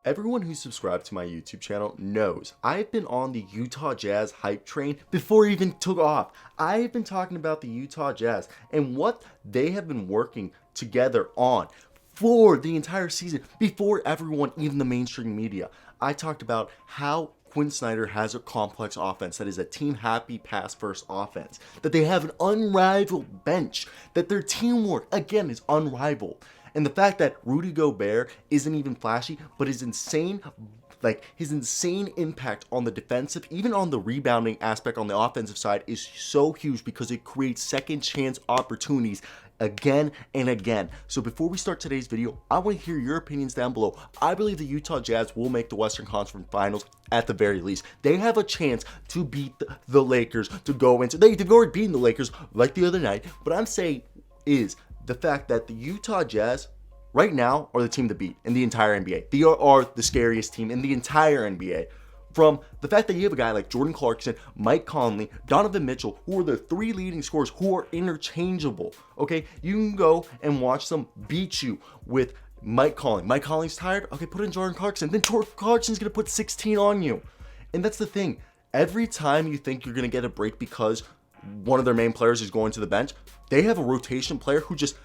Everyone who's subscribed to my YouTube channel knows I've been on the Utah Jazz hype train before it even took off. I've been talking about the Utah Jazz and what they have been working together on for the entire season before everyone, even the mainstream media. I talked about how Quinn Snyder has a complex offense that is a team happy pass first offense, that they have an unrivaled bench, that their teamwork again is unrivaled. And the fact that Rudy Gobert isn't even flashy, but is insane, like his insane impact on the defensive, even on the rebounding aspect on the offensive side is so huge because it creates second chance opportunities again and again. So before we start today's video, I want to hear your opinions down below. I believe the Utah Jazz will make the Western Conference Finals at the very least. They have a chance to beat the Lakers, to go into, they've already beaten the Lakers like the other night, but I'm saying is the fact that the Utah Jazz right now are the team to beat in the entire NBA. They are the scariest team in the entire NBA. From the fact that you have a guy like Jordan Clarkson, Mike Conley, Donovan Mitchell, who are the three leading scorers who are interchangeable. Okay, you can go and watch them beat you with Mike Conley. Mike Conley's tired. Okay, put in Jordan Clarkson. Then Jordan Clarkson's gonna put 16 on you. And that's the thing. Every time you think you're gonna get a break because one of their main players is going to the bench, they have a rotation player who just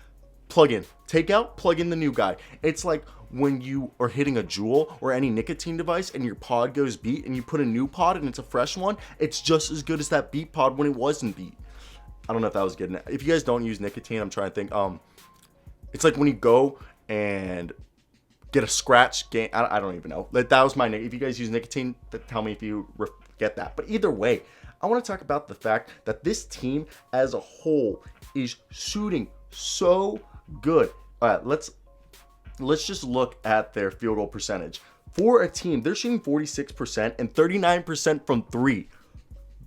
plug in, take out, plug in the new guy. It's like when you are hitting a Juul or any nicotine device and your pod goes beat and you put a new pod and it's a fresh one, it's just as good as that beat pod when it wasn't beat. I don't know if that was good. If you guys don't use nicotine, I'm trying to think. It's like when you go and get a scratch game. I don't even know. That was my. If you guys use nicotine, tell me if you get that. But either way, I want to talk about the fact that this team as a whole is shooting so good. All right, let's just look at their field goal percentage. For a team, they're shooting 46% and 39% from three.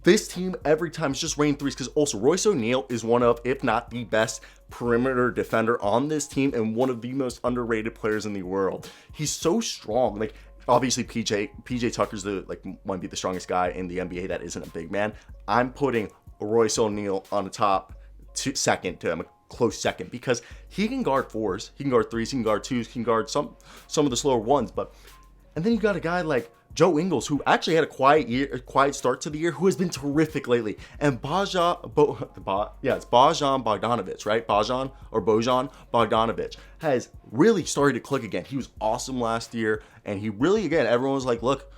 This team every time is just raining threes because also Royce O'Neal is one of, if not the best perimeter defender on this team and one of the most underrated players in the world. He's so strong. Like obviously PJ Tucker's might be the strongest guy in the NBA that isn't a big man. I'm putting Royce O'Neal on the top, second to him. Close second, because he can guard fours, he can guard threes, he can guard twos, he can guard some of the slower ones. But and then you got a guy like Joe Ingles, who actually had a quiet start to the year, who has been terrific lately. And Bojan Bogdanovic, right? Bojan Bogdanovic has really started to click again. He was awesome last year, and he really, again, everyone was like, look,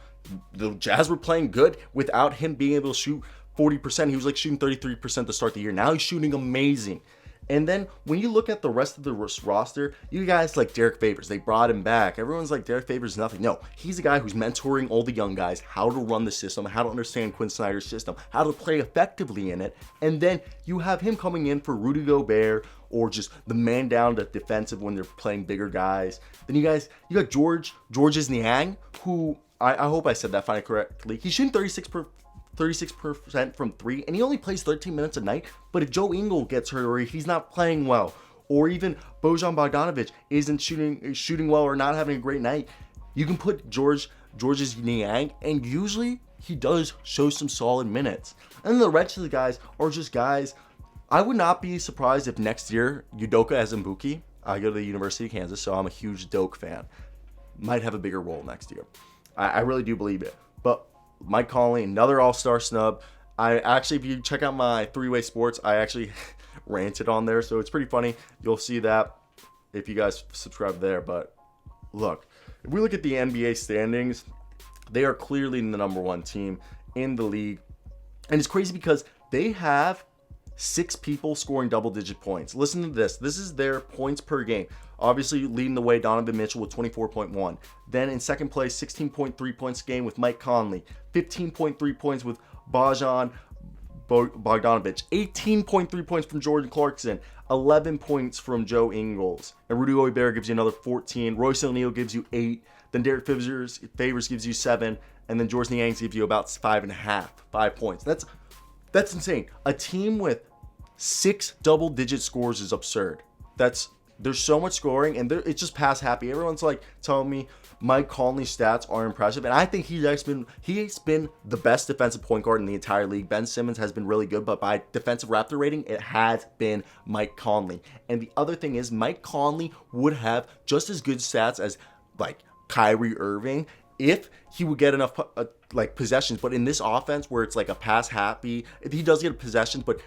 the Jazz were playing good without him being able to shoot 40%. He was like shooting 33% to start the year. Now he's shooting amazing. And then when you look at the rest of the roster, you guys like Derek Favors, they brought him back. Everyone's like, Derek Favors is nothing. No, he's a guy who's mentoring all the young guys how to run the system, how to understand Quinn Snyder's system, how to play effectively in it. And then you have him coming in for Rudy Gobert or just the man down to defensive when they're playing bigger guys. Then you got George's Niang, who I hope I said that finally correctly. He's shooting 36% from three, and he only plays 13 minutes a night. But if Joe Ingles gets hurt or if he's not playing well, or even Bojan Bogdanovic isn't shooting well or not having a great night, you can put George's Niang, and usually he does show some solid minutes. And the rest of the guys are just guys. I would not be surprised if next year Udoka Azubuike, I go to the University of Kansas, so I'm a huge Doak fan, might have a bigger role next year. I really do believe it. But Mike Conley, another all-star snub. I actually, if you check out my three-way sports, I actually ranted on there, so it's pretty funny. You'll see that if you guys subscribe there. But look, if we look at the NBA standings, they are clearly the number one team in the league. And it's crazy because they have 6 people scoring double-digit points. Listen to this. This is their points per game. Obviously, leading the way, Donovan Mitchell with 24.1. Then in second place, 16.3 points a game with Mike Conley. 15.3 points with Bojan Bogdanovic. 18.3 points from Jordan Clarkson. 11 points from Joe Ingles. And Rudy Gobert gives you another 14. Royce O'Neal gives you 8. Then Derek Favors gives you 7. And then George Niang gives you about 5.5. 5 points. That's insane. A team with 6 double-digit scores is absurd. There's so much scoring, and it's just pass happy. Everyone's like telling me Mike Conley's stats are impressive, and I think he's been the best defensive point guard in the entire league. Ben Simmons has been really good, but by defensive Raptor rating, it has been Mike Conley. And the other thing is Mike Conley would have just as good stats as like Kyrie Irving if he would get enough like possessions. But in this offense where it's like a pass happy, he does get possessions, but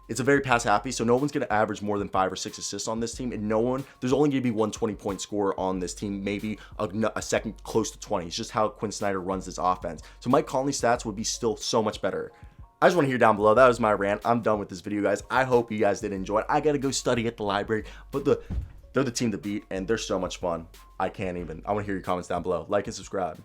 it's a very pass happy, so no one's going to average more than 5 or 6 assists on this team, and there's only going to be one 20-point scorer on this team, maybe a second close to 20. It's just how Quinn Snyder runs this offense. So Mike Conley's stats would be still so much better. I just want to hear down below. That was my rant. I'm done with this video, guys. I hope you guys did enjoy it. I got to go study at the library, but they're the team to beat, and they're so much fun. I want to hear your comments down below. Like and subscribe.